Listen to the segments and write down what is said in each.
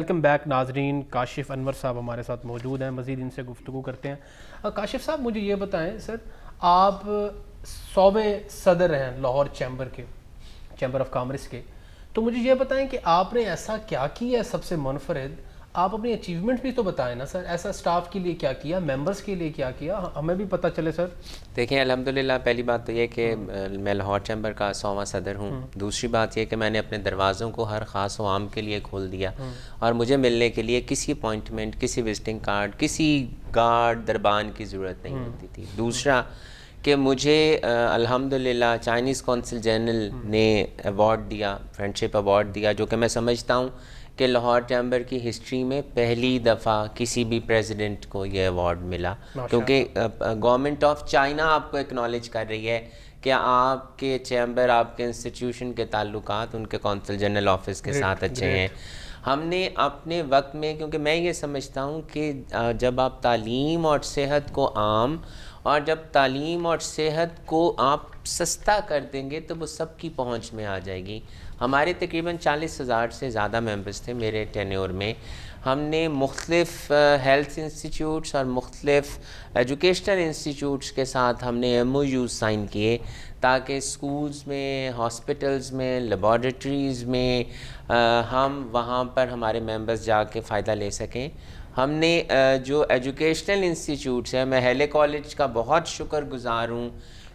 Welcome back ناظرین. کاشف انور صاحب ہمارے ساتھ موجود ہیں, مزید ان سے گفتگو کرتے ہیں. کاشف صاحب مجھے یہ بتائیں سر, آپ 100ویں صدر ہیں لاہور چیمبر آف کامرس کے, تو مجھے یہ بتائیں کہ آپ نے ایسا کیا کیا ہے سب سے منفرد, آپ اپنی اچیومنٹ بھی تو بتائیں نا سر, ایسا اسٹاف کے لیے کیا کیا, ممبرس کے لیے کیا کیا, ہمیں بھی پتہ چلے سر. دیکھیں الحمدللہ پہلی بات تو یہ کہ میں لاہور چیمبر کا 100واں صدر ہوں. دوسری بات یہ کہ میں نے اپنے دروازوں کو ہر خاص و عام کے لیے کھول دیا, اور مجھے ملنے کے لیے کسی اپوائنٹمنٹ, کسی وزٹنگ کارڈ, کسی گارڈ دربان کی ضرورت نہیں ہوتی تھی. دوسرا کہ مجھے الحمدللہ چائنیز کونسل جنرل نے ایوارڈ دیا, فرینڈشپ ایوارڈ دیا, جو کہ میں سمجھتا ہوں کہ لاہور چیمبر کی ہسٹری میں پہلی دفعہ کسی بھی پریزیڈنٹ کو یہ ایوارڈ ملا, کیونکہ گورنمنٹ آف چائنا آپ کو اکنالج کر رہی ہے کہ آپ کے چیمبر, آپ کے انسٹیٹیوشن کے تعلقات ان کے کونسل جنرل آفس کے ساتھ اچھے ہیں. ہم نے اپنے وقت میں, کیونکہ میں یہ سمجھتا ہوں کہ جب آپ تعلیم اور صحت کو عام, اور جب تعلیم اور صحت کو آپ سستا کر دیں گے تو وہ سب کی پہنچ میں آ جائے گی. ہمارے تقریباً 40,000 سے زیادہ ممبرس تھے میرے ٹینیور میں. ہم نے مختلف ہیلتھ انسٹیٹیوٹس اور مختلف ایجوکیشنل انسٹیٹیوٹس کے ساتھ ہم نے ایم او یوز سائن کیے, تاکہ اسکولز میں, ہاسپٹلز میں, لیبارٹریز میں ہم وہاں پر ہمارے ممبرس جا کے فائدہ لے سکیں. ہم نے جو ایجوکیشنل انسٹیٹیوٹس ہیں, میں ہیلے کالج کا بہت شکر گزار ہوں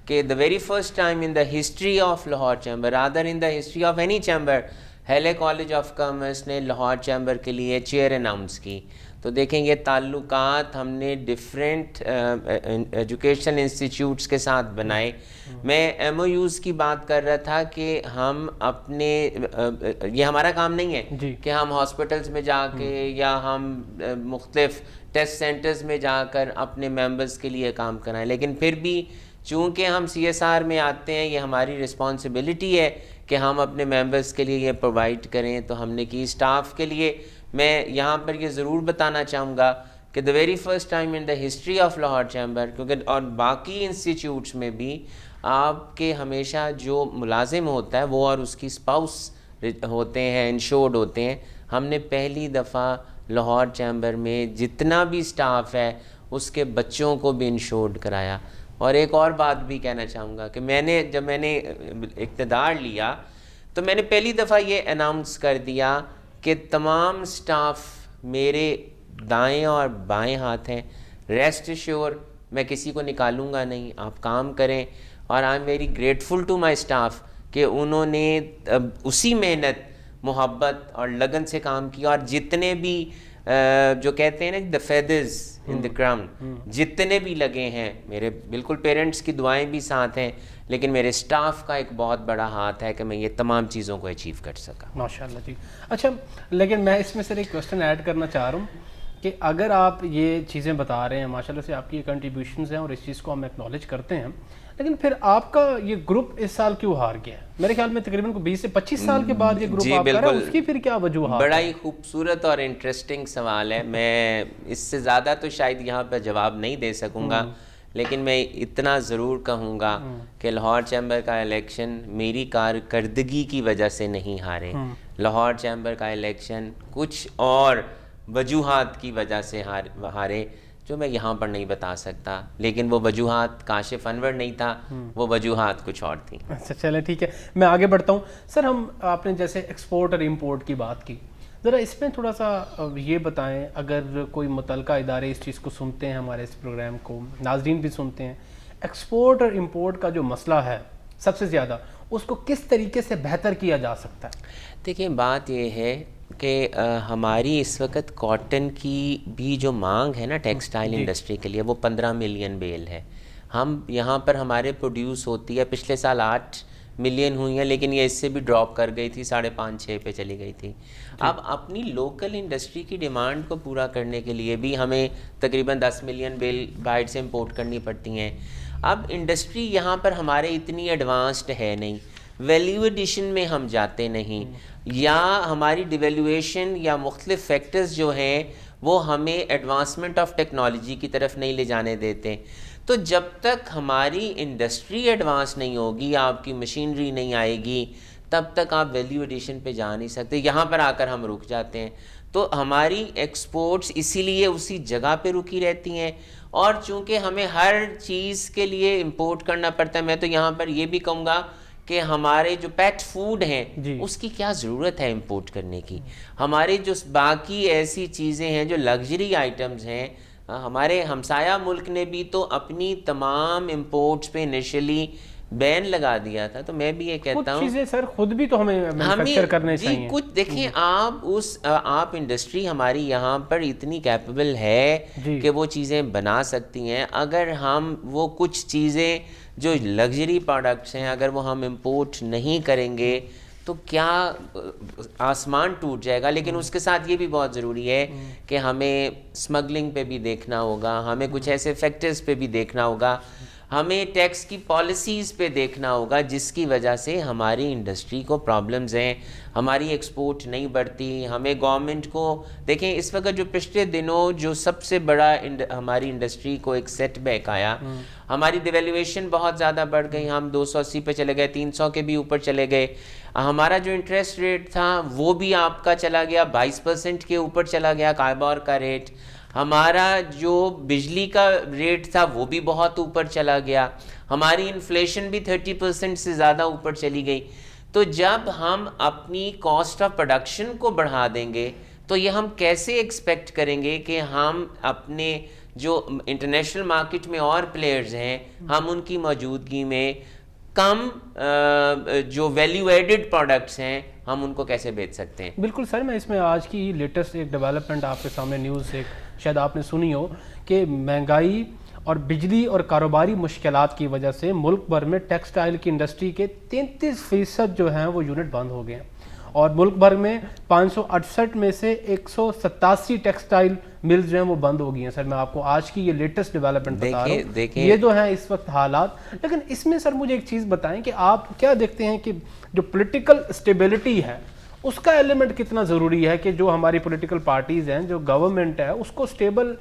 کہ the very first time in the history of Lahore chamber, rather in the history of any chamber, Hailey college of commerce نے لاہور چیمبر کے لیے چیئر اناؤنس کی. تو دیکھیں یہ تعلقات ہم نے ڈفرینٹ ایجوکیشنل انسٹیٹیوٹس کے ساتھ بنائے. میں ایم او یوز کی بات کر رہا تھا کہ ہم اپنے, یہ ہمارا کام نہیں ہے کہ ہم ہاسپٹلس میں جا کے یا ہم مختلف ٹیسٹ سینٹرز میں جا کر اپنے ممبرس کے لیے کام کرائیں, لیکن پھر بھی چونکہ ہم سی ایس آر میں آتے ہیں, یہ ہماری رسپانسبلٹی ہے کہ ہم اپنے ممبرس کے لیے یہ پرووائڈ کریں. تو ہم نے کی. اسٹاف کے لیے میں یہاں پر یہ ضرور بتانا چاہوں گا کہ the very first time in the history of Lahore chamber, کیونکہ اور باقی انسٹیٹیوٹس میں بھی آپ کے ہمیشہ جو ملازم ہوتا ہے وہ اور اس کی اسپاؤس ہوتے ہیں, انشورڈ ہوتے ہیں. ہم نے پہلی دفعہ لاہور چیمبر میں جتنا بھی اسٹاف ہے اس کے بچوں کو بھی انشورڈ کرایا. اور ایک اور بات بھی کہنا چاہوں گا کہ جب میں نے اقتدار لیا تو میں نے پہلی دفعہ یہ اناؤنس کر دیا کہ تمام اسٹاف میرے دائیں اور بائیں ہاتھ ہیں. ریسٹ ایشور میں کسی کو نکالوں گا نہیں, آپ کام کریں. اور I am very grateful to my staff کہ انہوں نے اسی محنت, محبت اور لگن سے کام کیا. اور جتنے بھی جو کہتے ہیں نا the feathers in the crown, جتنے بھی لگے ہیں, میرے بالکل پیرنٹس کی دعائیں بھی ساتھ ہیں, لیکن میرے اسٹاف کا ایک بہت بڑا ہاتھ ہے کہ میں یہ تمام چیزوں کو اچیو کر سکا. ماشاءاللہ جی. اچھا, لیکن میں اس میں سے ایک کوسچن ایڈ کرنا چاہ رہا ہوں کہ اگر آپ یہ چیزیں بتا رہے ہیں, ماشاءاللہ سے آپ کی یہ کنٹریبیوشنز ہیں اور اس چیز کو ہم ایکنالج کرتے ہیں, لیکن پھر آپ کا یہ گروپ اس سال کیوں ہار گیا ہے؟ میرے خیال میں تقریباً 20 سے 25 سال کے بعد یہ گروپ آپ کا ہے, اس کی پھر کیا وجوہات؟ بڑا ہی خوبصورت اور انٹرسٹنگ سوال ہے. میں اس سے زیادہ تو شاید یہاں پہ جواب نہیں دے سکوں گا, لیکن میں اتنا ضرور کہوں گا کہ لاہور چیمبر کا الیکشن میری کارکردگی کی وجہ سے نہیں ہارے. لاہور چیمبر کا الیکشن کچھ اور وجوہات کی وجہ سے ہارے, جو میں یہاں پر نہیں بتا سکتا. لیکن وہ وجوہات کاشف انور نہیں تھا, وہ وجوہات کچھ اور تھیں. اچھا چلیں ٹھیک ہے, میں آگے بڑھتا ہوں. سر آپ نے جیسے ایکسپورٹ اور امپورٹ کی بات کی, ذرا اس میں تھوڑا سا یہ بتائیں, اگر کوئی متعلقہ ادارے اس چیز کو سنتے ہیں, ہمارے اس پروگرام کو ناظرین بھی سنتے ہیں, ایکسپورٹ اور امپورٹ کا جو مسئلہ ہے سب سے زیادہ, اس کو کس طریقے سے بہتر کیا جا سکتا ہے؟ دیکھیں بات یہ ہے کہ ہماری اس وقت کاٹن کی بھی جو مانگ ہے نا ٹیکسٹائل انڈسٹری کے لیے, وہ 15 ملین بیل ہے. ہم یہاں پر ہمارے پروڈیوس ہوتی ہے, پچھلے سال 8 ملین ہوئی ہیں, لیکن یہ اس سے بھی ڈراپ کر گئی تھی, 5.5-6 پہ چلی گئی تھی. اب اپنی لوکل انڈسٹری کی ڈیمانڈ کو پورا کرنے کے لیے بھی ہمیں تقریباً 10 ملین بیل باہر سے امپورٹ کرنی پڑتی ہیں. اب انڈسٹری یہاں پر ہمارے اتنی ایڈوانسڈ ہے نہیں, ویلیو ایڈیشن میں ہم جاتے نہیں, یا ہماری ڈیویلویشن یا مختلف فیکٹرز جو ہیں وہ ہمیں ایڈوانسمنٹ آف ٹیکنالوجی کی طرف نہیں لے جانے دیتے. تو جب تک ہماری انڈسٹری ایڈوانس نہیں ہوگی, آپ کی مشینری نہیں آئے گی, تب تک آپ ویلیو ایڈیشن پہ جا نہیں سکتے. یہاں پر آ کر ہم رک جاتے ہیں. تو ہماری ایکسپورٹس اسی لیے اسی جگہ پہ رکی رہتی ہیں. اور چونکہ ہمیں ہر چیز کے لیے امپورٹ کرنا پڑتا ہے, میں تو یہاں پر یہ بھی کہوں گا کہ ہمارے جو پیٹ فوڈ ہیں اس کی کیا ضرورت ہے امپورٹ کرنے کی. ہمارے جو باقی ایسی چیزیں ہیں جو لگژری آئٹمز ہیں, ہمارے ہمسایہ ملک نے بھی تو اپنی تمام امپورٹس پہ انیشلی بین لگا دیا تھا. تو میں بھی یہ کہتا ہوں چیزیں سر خود بھی تو ہمیں مینوفیکچر کرنے چاہیے. کچھ دیکھیں آپ انڈسٹری ہماری یہاں پر اتنی کیپیبل ہے کہ وہ چیزیں بنا سکتی ہیں. اگر ہم وہ کچھ چیزیں جو لگژری پروڈکٹس ہیں اگر وہ ہم امپورٹ نہیں کریں گے تو کیا آسمان ٹوٹ جائے گا. لیکن اس کے ساتھ یہ بھی بہت ضروری ہے کہ ہمیں اسمگلنگ پہ بھی دیکھنا ہوگا, ہمیں کچھ ایسے فیکٹرز پہ بھی دیکھنا ہوگا, ہمیں ٹیکس کی پالیسیز پہ دیکھنا ہوگا جس کی وجہ سے ہماری انڈسٹری کو پرابلمز ہیں, ہماری ایکسپورٹ نہیں بڑھتی. ہمیں گورنمنٹ کو دیکھیں اس وقت جو پچھلے دنوں جو سب سے بڑا ہماری انڈسٹری کو ایک سیٹ بیک آیا, ہماری ڈیویلیویشن بہت زیادہ بڑھ گئی, ہم 280 پہ چلے گئے, 300 کے بھی اوپر چلے گئے. ہمارا جو انٹرسٹ ریٹ تھا وہ بھی آپ کا چلا گیا 22% کے اوپر چلا گیا کائبار کا ریٹ. ہمارا جو بجلی کا ریٹ تھا وہ بھی بہت اوپر چلا گیا. ہماری انفلیشن بھی 30% سے زیادہ اوپر چلی گئی. تو جب ہم اپنی کاسٹ آف پروڈکشن کو بڑھا دیں گے تو یہ ہم کیسے ایکسپیکٹ کریں گے کہ ہم اپنے جو انٹرنیشنل مارکیٹ میں اور پلیئرز ہیں ہم ان کی موجودگی میں کم جو ویلیو ایڈڈ پروڈکٹس ہیں ہم ان کو کیسے بیچ سکتے ہیں. بالکل سر, میں اس میں آج کی لیٹسٹ ایک ڈیولپمنٹ آپ کے سامنے نیوز ایک شاید آپ نے سنی ہو کہ مہنگائی اور بجلی اور کاروباری مشکلات کی وجہ سے ملک بھر میں ٹیکسٹائل کی انڈسٹری کے 33% جو ہیں وہ یونٹ بند ہو گئے ہیں, اور ملک بھر میں 568 میں سے 187 ٹیکسٹائل ملز جو ہیں وہ بند ہو گئی ہیں. سر میں آپ کو آج کی یہ لیٹسٹ ڈیولپمنٹ بتا رہا ہوں, یہ جو ہیں اس وقت حالات. لیکن اس میں سر مجھے ایک چیز بتائیں کہ آپ کیا دیکھتے ہیں کہ جو پولیٹیکل اسٹیبلٹی ہے اس کا ایلیمنٹ کتنا ضروری ہے کہ جو ہماری پولیٹیکل پارٹیز ہیں, جو گورنمنٹ ہے, اس کو اسٹیبل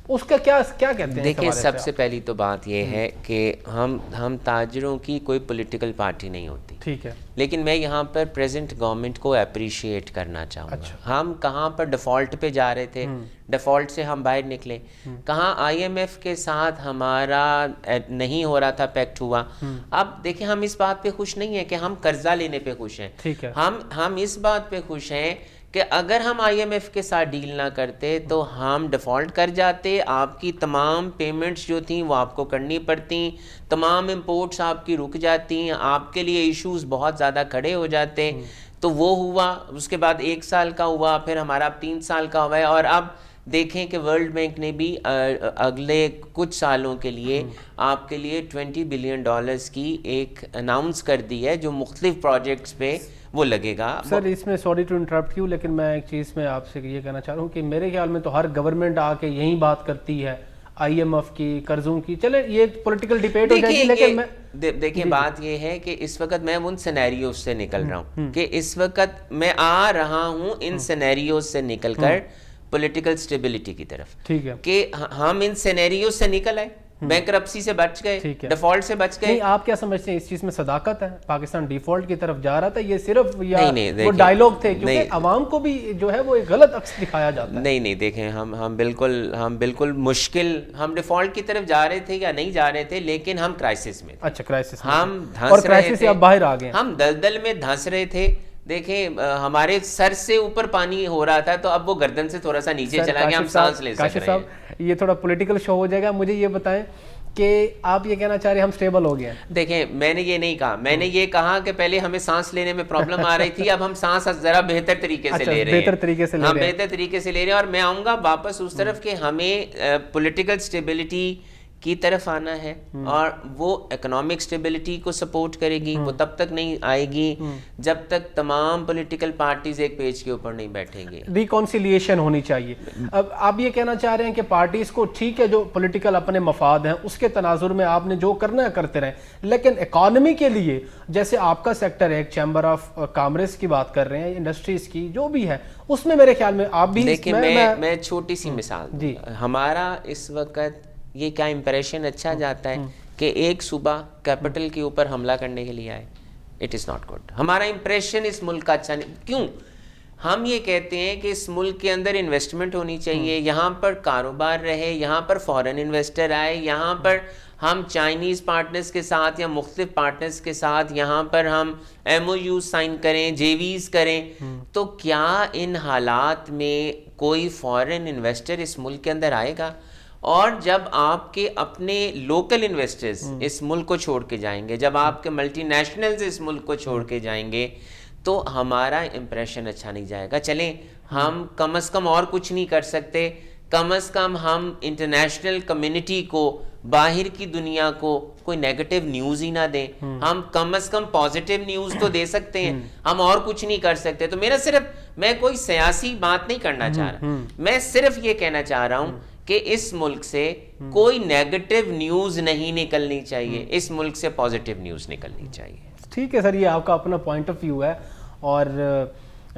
اس کا کیا کہتے ہیں؟ دیکھیں سب سے پہلی تو بات یہ ہے کہ ہم تاجروں کی کوئی پولیٹیکل پارٹی نہیں ہوتی, ٹھیک ہے, لیکن میں یہاں پر پریزنٹ گورنمنٹ کو اپریشیٹ کرنا چاہوں گا. ہم کہاں پر ڈیفالٹ پہ جا رہے تھے, ڈیفالٹ سے ہم باہر نکلے, کہاں آئی ایم ایف کے ساتھ ہمارا نہیں ہو رہا تھا پیکٹ ہوا. اب دیکھیں ہم اس بات پہ خوش نہیں ہیں کہ ہم قرضہ لینے پہ خوش ہیں, ہم اس بات پہ خوش ہیں کہ اگر ہم آئی ایم ایف کے ساتھ ڈیل نہ کرتے تو ہم ڈیفالٹ کر جاتے, آپ کی تمام پیمنٹس جو تھیں وہ آپ کو کرنی پڑتی, تمام امپورٹس آپ کی رک جاتی, آپ کے لیے ایشوز بہت زیادہ کھڑے ہو جاتے. تو وہ ہوا, اس کے بعد 1 سال کا ہوا, پھر ہمارا 3 سال کا ہوا ہے, اور اب دیکھیں کہ ورلڈ بینک نے بھی اگلے کچھ سالوں کے لیے آپ کے لیے $20 بلین کی ایک اناؤنس کر دی ہے جو مختلف پروجیکٹس پہ وہ لگے گا. سر اس میں سوری ٹو انٹرپٹ کیوں, لیکن میں ایک چیز میں آپ سے یہ کہنا چاہ رہا ہوں کہ میرے خیال میں تو ہر گورنمنٹ آ کے یہی بات کرتی ہے آئی ایم ایف کی, قرضوں کی. چلے یہ پولیٹیکل ڈیبیٹ ہو جائے گی, لیکن دیکھیں بات یہ ہے کہ اس وقت میں ان سینیریوز سے نکل رہا ہوں کہ اس وقت میں آ رہا ہوں ان سینیریوز سے نکل کر پولیٹیکل سٹیبلٹی کی طرف, ٹھیک ہے, کہ ہم ان سینیریوز سے نکل آئے, بینکرپسی سے بچ گئے, ڈیفالٹ سے بچ گئے. آپ کیا سمجھتے ہیں اس چیز میں صداقت ہے؟ پاکستان ڈیفالٹ کی طرف جا رہا تھا, یہ صرف وہ ڈائیلاگ تھے کیونکہ عوام کو بھی جو ہے وہ ایک غلط عکس دکھایا جاتا ہے. نہیں دیکھیں ہم بالکل مشکل, ہم ڈیفالٹ کی طرف جا رہے تھے یا نہیں جا رہے تھے, لیکن ہم کرائسس میں. اچھا, کرائسس, ہم اور کرائسس سے اب باہر آ گئے, ہم دلدل میں دھنس رہے تھے. دیکھیں ہمارے سر سے اوپر پانی ہو رہا تھا تو اب وہ گردن سے تھوڑا سا نیچے چلا گیا, ہم سانس لے سک رہے ہیں. صاحب یہ تھوڑا پولیٹیکل شو ہو جائے گا, مجھے یہ بتائیں کہ آپ یہ کہنا چاہ رہے ہیں ہم سٹیبل ہو گئے ہیں؟ دیکھیں میں نے یہ نہیں کہا, میں نے یہ کہا کہ پہلے ہمیں سانس لینے میں پرابلم آ رہی تھی, اب ہم سانس ذرا بہتر طریقے سے لے رہے ہیں, بہتر طریقے سے لے رہے ہیں. اور میں آؤں گا واپس اس طرف کہ ہمیں پولیٹیکل سٹیبلٹی کی طرف آنا ہے, اور وہ اکنامک سٹیبلٹی کو سپورٹ کرے گی. وہ تب تک نہیں آئے گی جب تک تمام پولیٹیکل پارٹیز ایک پیج کے اوپر نہیں بیٹھیں گے. ریکونسیلیشن ہونی چاہیے. اب آپ یہ کہنا چاہ رہے ہیں کہ پارٹیز کو ٹھیک ہے جو پولیٹیکل اپنے مفاد ہیں اس کے تناظر میں آپ نے جو کرنا ہے کرتے رہیں, لیکن اکانومی کے لیے جیسے آپ کا سیکٹر ہے, ایک چیمبر آف کامرس کی بات کر رہے ہیں, انڈسٹریز کی جو بھی ہے, اس میں میرے خیال میں آپ بھی. دیکھیں میں چھوٹی سی مثال, ہمارا اس وقت یہ کیا امپریشن اچھا جاتا ہے کہ ایک صوبہ کیپٹل کے اوپر حملہ کرنے کے لیے آئے. It is not good. ہمارا امپریشن اس ملک کا اچھا نہیں. کیوں؟ ہم یہ کہتے ہیں کہ اس ملک کے اندر انویسٹمنٹ ہونی چاہیے, یہاں پر کاروبار رہے, یہاں پر فورن انویسٹر آئے, یہاں پر ہم چائنیز پارٹنرز کے ساتھ یا مختلف پارٹنرز کے ساتھ یہاں پر ہم ایم او یو سائن کریں, جے ویز کریں. تو کیا ان حالات میں کوئی فورن انویسٹر اس ملک کے اندر آئے گا؟ اور جب آپ کے اپنے لوکل انویسٹرز اس ملک کو چھوڑ کے جائیں گے, جب آپ کے ملٹی نیشنلز اس ملک کو چھوڑ کے جائیں گے, تو ہمارا امپریشن اچھا نہیں جائے گا. چلیں ہم کم از کم اور کچھ نہیں کر سکتے, کم از کم ہم انٹرنیشنل کمیونٹی کو, باہر کی دنیا کو کوئی نیگیٹو نیوز ہی نہ دیں. ہم کم از کم پازیٹیو نیوز تو دے سکتے ہیں, ہم اور کچھ نہیں کر سکتے. تو میرا صرف, میں کوئی سیاسی بات نہیں کرنا چاہ رہا, میں صرف یہ کہنا چاہ رہا ہوں کہ اس ملک سے کوئی نیگیٹو نیوز نہیں نکلنی چاہیے, اس ملک سے پازیٹیو نیوز نکلنی چاہیے. ٹھیک ہے سر, یہ آپ کا اپنا پوائنٹ آف ویو ہے, اور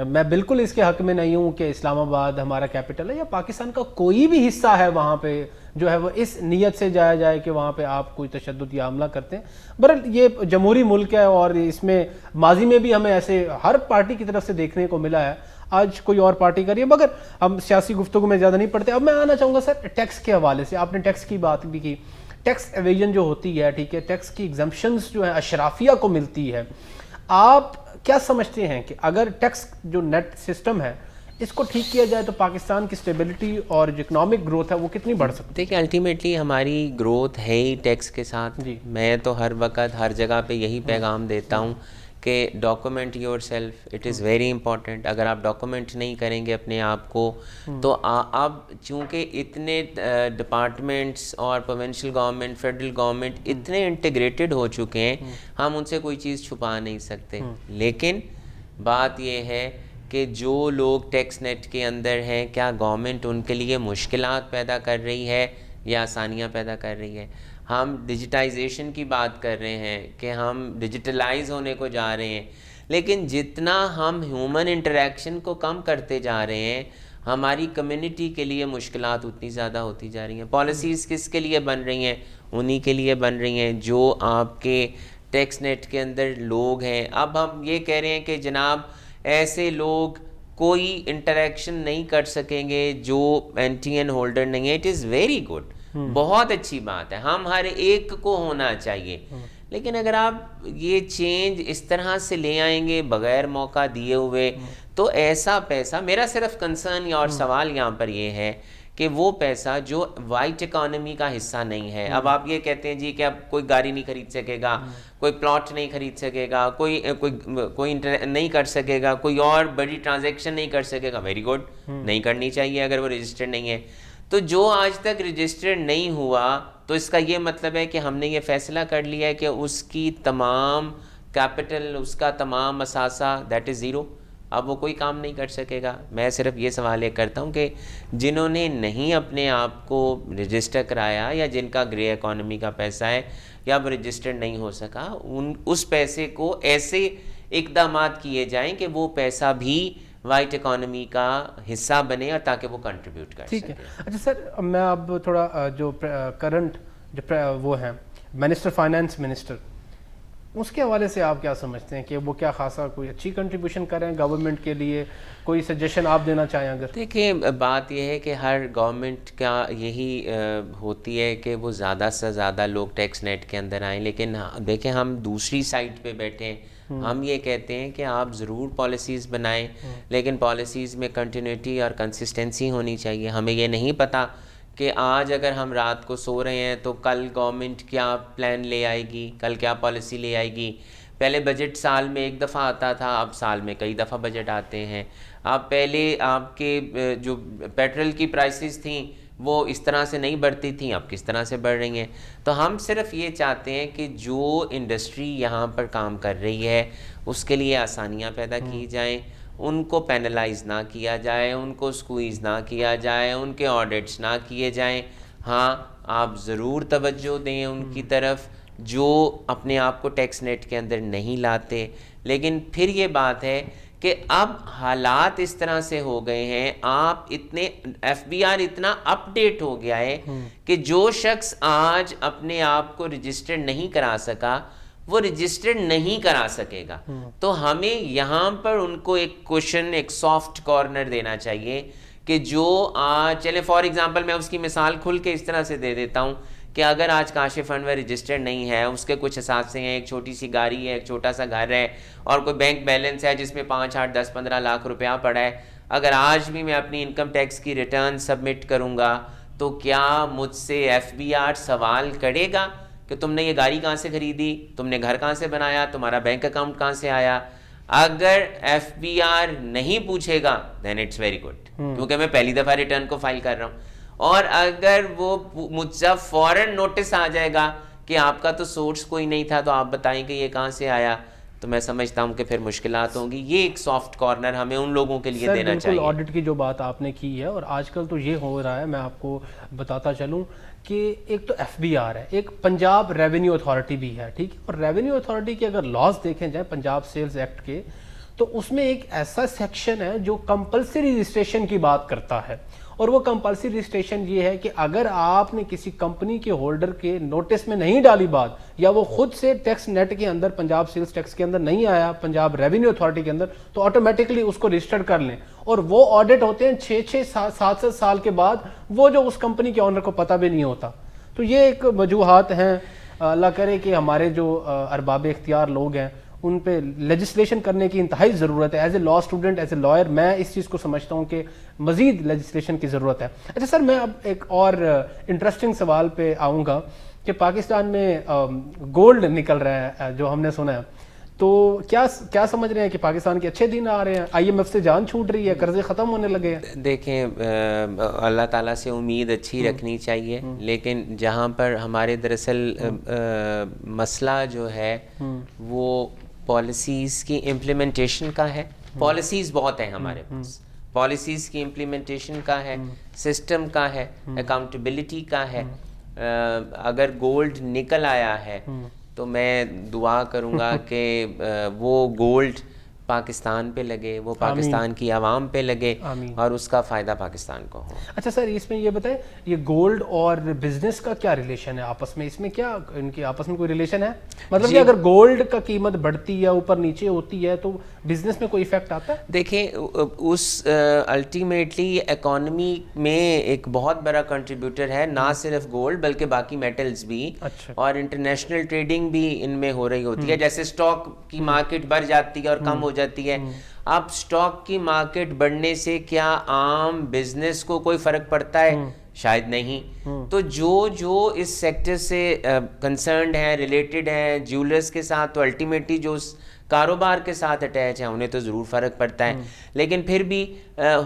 میں بالکل اس کے حق میں نہیں ہوں کہ اسلام آباد ہمارا کیپٹل ہے یا پاکستان کا کوئی بھی حصہ ہے وہاں پہ جو ہے وہ اس نیت سے جایا جائے کہ وہاں پہ آپ کوئی تشدد یا حملہ کرتے ہیں. بہرحال یہ جمہوری ملک ہے, اور اس میں ماضی میں بھی ہمیں ایسے ہر پارٹی کی طرف سے دیکھنے کو ملا ہے, آج کوئی اور پارٹی کر رہی ہے, مگر ہم سیاسی گفتگو میں زیادہ نہیں پڑتے. اب میں آنا چاہوں گا سر ٹیکس کے حوالے سے. آپ نے ٹیکس کی بات بھی کی, ٹیکس ایویژن جو ہوتی ہے, ٹھیک ہے, ٹیکس کی ایگزمپشنز جو ہیں اشرافیہ کو ملتی ہے. آپ کیا سمجھتے ہیں کہ اگر ٹیکس جو نیٹ سسٹم ہے اس کو ٹھیک کیا جائے تو پاکستان کی اسٹیبلٹی اور جو اکنامک گروتھ ہے وہ کتنی بڑھ سکتی ہے؟ دیکھیں الٹیمیٹلی ہماری گروتھ ہے ہی ٹیکس کے ساتھ. میں تو ہر وقت ہر جگہ پہ یہی پیغام دیتا ہوں کہ document your self, it is very important. اگر آپ ڈاکومنٹ نہیں کریں گے اپنے آپ کو, تو اب چونکہ اتنے ڈپارٹمنٹس اور پروونشل گورنمنٹ, فیڈرل گورنمنٹ اتنے انٹیگریٹڈ ہو چکے ہیں, ہم ان سے کوئی چیز چھپا نہیں سکتے. لیکن بات یہ ہے کہ جو لوگ ٹیکس نیٹ کے اندر ہیں, کیا گورنمنٹ ان کے لیے مشکلات پیدا کر رہی ہے یا آسانیاں پیدا کر رہی ہے؟ ہم ڈیجیٹائزیشن کی بات کر رہے ہیں کہ ہم ڈیجیٹلائز ہونے کو جا رہے ہیں, لیکن جتنا ہم ہیومن انٹریکشن کو کم کرتے جا رہے ہیں, ہماری کمیونٹی کے لیے مشکلات اتنی زیادہ ہوتی جا رہی ہیں. پالیسیز کس کے لیے بن رہی ہیں؟ انہی کے لیے بن رہی ہیں جو آپ کے ٹیکس نیٹ کے اندر لوگ ہیں. اب ہم یہ کہہ رہے ہیں کہ جناب ایسے لوگ کوئی انٹریکشن نہیں کر سکیں گے جو این ٹی این ہولڈر نہیں ہے. اٹ از ویری گڈ, بہت اچھی بات ہے, ہم ہر ایک کو ہونا چاہیے. لیکن اگر آپ یہ چینج اس طرح سے لے آئیں گے بغیر موقع دیے ہوئے, تو ایسا پیسہ, میرا صرف کنسرن اور سوال یہاں پر یہ ہے کہ وہ پیسہ جو وائٹ اکانومی کا حصہ نہیں ہے. اب آپ یہ کہتے ہیں جی کہ اب کوئی گاڑی نہیں خرید سکے گا, کوئی پلاٹ نہیں خرید سکے گا, کوئی نہیں کر سکے گا, کوئی اور بڑی ٹرانزیکشن نہیں کر سکے گا. ویری گڈ, نہیں کرنی چاہیے اگر وہ رجسٹرڈ نہیں ہے. تو جو آج تک رجسٹرڈ نہیں ہوا, تو اس کا یہ مطلب ہے کہ ہم نے یہ فیصلہ کر لیا ہے کہ اس کی تمام کیپٹل, اس کا تمام اثاثہ دیٹ از زیرو, اب وہ کوئی کام نہیں کر سکے گا. میں صرف یہ سوال یہ کرتا ہوں کہ جنہوں نے نہیں اپنے آپ کو رجسٹر کرایا, یا جن کا گرے اکانومی کا پیسہ ہے, یا وہ رجسٹرڈ نہیں ہو سکا, اس پیسے کو ایسے اقدامات کیے جائیں کہ وہ پیسہ بھی وائٹ اکانومی کا حصہ بنے, اور تاکہ وہ کنٹریبیوٹ کر سکے. ٹھیک ہے. اچھا سر, میں اب تھوڑا جو کرنٹ جو وہ ہیں منسٹر فائنانس منسٹر, اس کے حوالے سے آپ کیا سمجھتے ہیں کہ وہ کیا خاصا کوئی اچھی کنٹریبیوشن کر رہے ہیں گورنمنٹ کے لیے؟ کوئی سجیشن آپ دینا چاہیں اگر؟ دیکھیں بات یہ ہے کہ ہر گورنمنٹ کا یہی ہوتی ہے کہ وہ زیادہ سے زیادہ لوگ ٹیکس نیٹ کے اندر آئیں. لیکن دیکھیں ہم دوسری سائڈ پہ بیٹھے ہیں, ہم یہ کہتے ہیں کہ آپ ضرور پالیسیز بنائیں, لیکن پالیسیز میں کنٹینیوٹی اور کنسسٹنسی ہونی چاہیے. ہمیں یہ نہیں پتہ کہ آج اگر ہم رات کو سو رہے ہیں تو کل گورنمنٹ کیا پلان لے آئے گی, کل کیا پالیسی لے آئے گی. پہلے بجٹ سال میں ایک دفعہ آتا تھا, اب سال میں کئی دفعہ بجٹ آتے ہیں. اب پہلے آپ کے جو پیٹرول کی پرائسز تھیں وہ اس طرح سے نہیں بڑھتی تھیں, اب کس طرح سے بڑھ رہی ہیں. تو ہم صرف یہ چاہتے ہیں کہ جو انڈسٹری یہاں پر کام کر رہی ہے اس کے لیے آسانیاں پیدا کی جائیں, ان کو پینلائز نہ کیا جائے, ان کو سکویز نہ کیا جائے, ان کے آڈٹس نہ کیے جائیں. ہاں آپ ضرور توجہ دیں ان کی طرف جو اپنے آپ کو ٹیکس نیٹ کے اندر نہیں لاتے. لیکن پھر یہ بات ہے کہ اب حالات اس طرح سے ہو گئے ہیں, آپ اتنے ایف بی آر اتنا اپ ڈیٹ ہو گیا ہے کہ جو شخص آج اپنے آپ کو رجسٹر نہیں کرا سکا, وہ رجسٹرڈ نہیں کرا سکے گا. تو ہمیں یہاں پر ان کو ایک کوشن, ایک سافٹ کارنر دینا چاہیے کہ جو چلے فار ایگزامپل میں اس کی مثال کھل کے اس طرح سے دے دیتا ہوں کہ اگر آج کاشف انور رجسٹرڈ نہیں ہے, اس کے کچھ اثاثے ہیں, ایک چھوٹی سی گاڑی ہے, ایک چھوٹا سا گھر ہے, اور کوئی بینک بیلنس ہے جس میں 5, 8, 10, 15 لاکھ روپیہ پڑا ہے, اگر آج بھی میں اپنی انکم ٹیکس کی ریٹرن سبمٹ کروں گا تو کیا مجھ سے ایف بی آر سوال کرے گا کہ تم نے یہ گاڑی کہاں سے خریدی, تم نے گھر کہاں سے بنایا, تمہارا بینک اکاؤنٹ کہاں سے آیا؟ اگر ایف بی آر نہیں پوچھے گا دین اٹس ویری گڈ, کیونکہ میں پہلی دفعہ ریٹرن کو فائل کر رہا ہوں. اور اگر وہ مجھ سے فوراً نوٹس آ جائے گا کہ آپ کا تو سورس کوئی نہیں تھا, تو آپ بتائیں کہ یہ کہاں سے آیا, تو میں سمجھتا ہوں کہ پھر مشکلات ہوں گی. یہ ایک سافٹ کارنر ہمیں ان لوگوں کے لیے دینا چاہیے. بالکل آڈٹ کی جو بات آپ نے کی ہے, اور آج کل تو یہ ہو رہا ہے, میں آپ کو بتاتا چلوں کہ ایک تو ایف بی آر ہے, ایک پنجاب ریونیو اتھارٹی بھی ہے, ٹھیک ہے, اور ریونیو اتھارٹی کے اگر لاز دیکھیں جائیں پنجاب سیلز ایکٹ کے, تو اس میں ایک ایسا سیکشن ہے جو کمپلسری رجسٹریشن کی بات کرتا ہے. اور وہ کمپلسری رجسٹریشن یہ ہے کہ اگر آپ نے کسی کمپنی کے ہولڈر کے نوٹس میں نہیں ڈالی بات, یا وہ خود سے ٹیکس نیٹ کے اندر پنجاب سیلز ٹیکس کے اندر نہیں آیا, پنجاب ریونیو اتھارٹی کے اندر, تو آٹومیٹکلی اس کو رجسٹرڈ کر لیں. اور وہ آڈٹ ہوتے ہیں 6-7 سال کے بعد, وہ جو اس کمپنی کے آنر کو پتہ بھی نہیں ہوتا. تو یہ ایک وجوہات ہیں. اللہ کرے کہ ہمارے جو ارباب اختیار لوگ ہیں ان پہ لیجسلیشن کرنے کی انتہائی ضرورت ہے. As a law student, as a lawyer, میں اس چیز کو سمجھتا ہوں کہ مزید لیجسلیشن کی ضرورت ہے. اچھا سر, میں اب ایک اور انٹرسٹنگ سوال پہ آؤں گا کہ پاکستان میں گولڈ نکل رہا ہے جو ہم نے سنا ہے, تو کیا سمجھ رہے ہیں کہ پاکستان کے اچھے دن آ رہے ہیں, آئی ایم ایف سے جان چھوٹ رہی ہے, قرضے ختم ہونے لگے ہیں؟ دیکھیں, اللہ تعالیٰ سے امید اچھی رکھنی چاہیے, لیکن جہاں پر ہمارے دراصل مسئلہ جو ہے وہ پالیسیز کی امپلیمنٹیشن کا ہے. پالیسیز بہت ہیں ہمارے پاس, پالیسیز کی امپلیمنٹیشن کا ہے, سسٹم کا ہے, اکاؤنٹیبلٹی کا ہے. اگر گولڈ نکل آیا ہے تو میں دعا کروں گا کہ وہ گولڈ پاکستان پہ لگے, وہ پاکستان کی عوام پہ لگے, اور اس کا فائدہ پاکستان کو ہو. اچھا سر, اس میں یہ بتائیں, یہ گولڈ اور بزنس کا کیا ریلیشن ہے آپس میں؟ اس میں کیا ان کے آپس میں کوئی ریلیشن ہے؟ مطلب کہ اگر گولڈ کا قیمت بڑھتی ہے, اوپر نیچے ہوتی ہے, تو بزنس میں کوئی ایفیکٹ آتا ہے؟ دیکھیں, اس الٹیمیٹلی اکانومی میں ایک بہت بڑا کنٹریبیوٹر ہے, نہ صرف گولڈ بلکہ باقی میٹلز بھی, اور انٹرنیشنل ٹریڈنگ بھی ان میں ہو رہی ہوتی ہے. جیسے اسٹاک کی مارکیٹ بڑھ جاتی ہے اور کم ہو جاتی ہے. اب اسٹاک کی مارکیٹ بڑھنے سے کیا عام بزنس کو کوئی فرق پڑتا ہے؟ شاید نہیں. تو جو اس سیکٹر سے کنسرنڈ ہیں, ریلیٹڈ ہیں جیولرز کے ساتھ, تو الٹیمیٹلی جو اس کاروبار کے ساتھ اٹیچ ہیں انہیں تو ضرور فرق پڑتا ہے. لیکن پھر بھی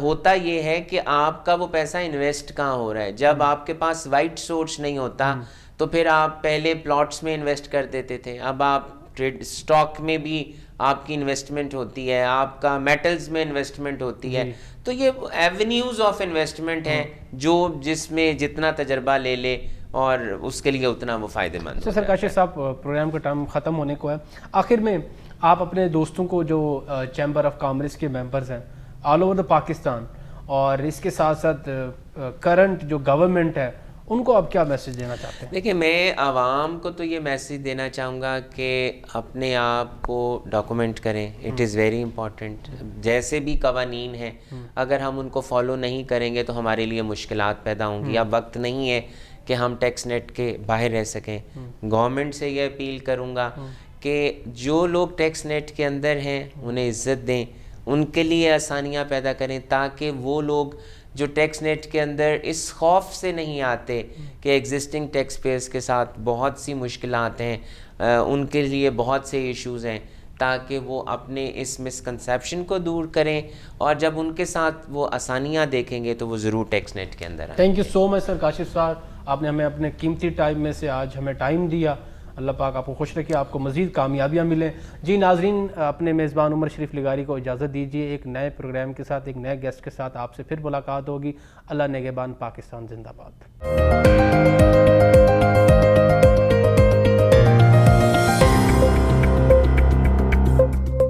ہوتا یہ ہے کہ آپ کا وہ پیسہ انویسٹ کہاں ہو رہا ہے. جب آپ کے پاس وائٹ سورس نہیں ہوتا تو پھر آپ پہلے پلاٹس میں انویسٹ کر دیتے تھے, اب آپ ٹریڈ اسٹاک میں بھی آپ کی انویسٹمنٹ ہوتی ہے, آپ کا میٹلز میں انویسٹمنٹ ہوتی ہے. تو یہ ایونیوز آف انویسٹمنٹ ہیں جو جس میں جتنا تجربہ لے لے اور اس کے لیے اتنا وہ فائدہ مند. سر کاشف صاحب, پروگرام کا ٹائم ختم ہونے کو ہے. آخر میں آپ اپنے دوستوں کو جو چیمبر آف کامرس کے ممبرز ہیں آل اوور دا پاکستان, اور اس کے ساتھ ساتھ کرنٹ جو گورنمنٹ ہے, ان کو آپ کیا میسج دینا چاہتے ہیں؟ دیکھیں, میں عوام کو تو یہ میسج دینا چاہوں گا کہ اپنے آپ کو ڈاکومنٹ کریں. It is very important. جیسے بھی قوانین ہیں اگر ہم ان کو فالو نہیں کریں گے تو ہمارے لیے مشکلات پیدا ہوں گی. اب وقت نہیں ہے کہ ہم ٹیکس نیٹ کے باہر رہ سکیں. گورنمنٹ سے یہ اپیل کروں گا کہ جو لوگ ٹیکس نیٹ کے اندر ہیں انہیں عزت دیں, ان کے لیے آسانیاں پیدا کریں, تاکہ وہ لوگ جو ٹیکس نیٹ کے اندر اس خوف سے نہیں آتے کہ ایگزسٹنگ ٹیکس پیئرس کے ساتھ بہت سی مشکلات ہیں, ان کے لیے بہت سے ایشوز ہیں, تاکہ وہ اپنے اس مسکنسیپشن کو دور کریں, اور جب ان کے ساتھ وہ آسانیاں دیکھیں گے تو وہ ضرور ٹیکس نیٹ کے اندر آئیں. تھینک یو سو مچ سر کاشف صاحب, آپ نے ہمیں اپنے قیمتی ٹائم میں سے آج ہمیں ٹائم دیا. اللہ پاک آپ کو خوش رکھے, آپ کو مزید کامیابیاں ملیں. جی ناظرین, اپنے میزبان عمر شریف لغاری کو اجازت دیجیے. ایک نئے پروگرام کے ساتھ, ایک نئے گیسٹ کے ساتھ آپ سے پھر ملاقات ہوگی. اللہ نگہبان. پاکستان زندہ باد.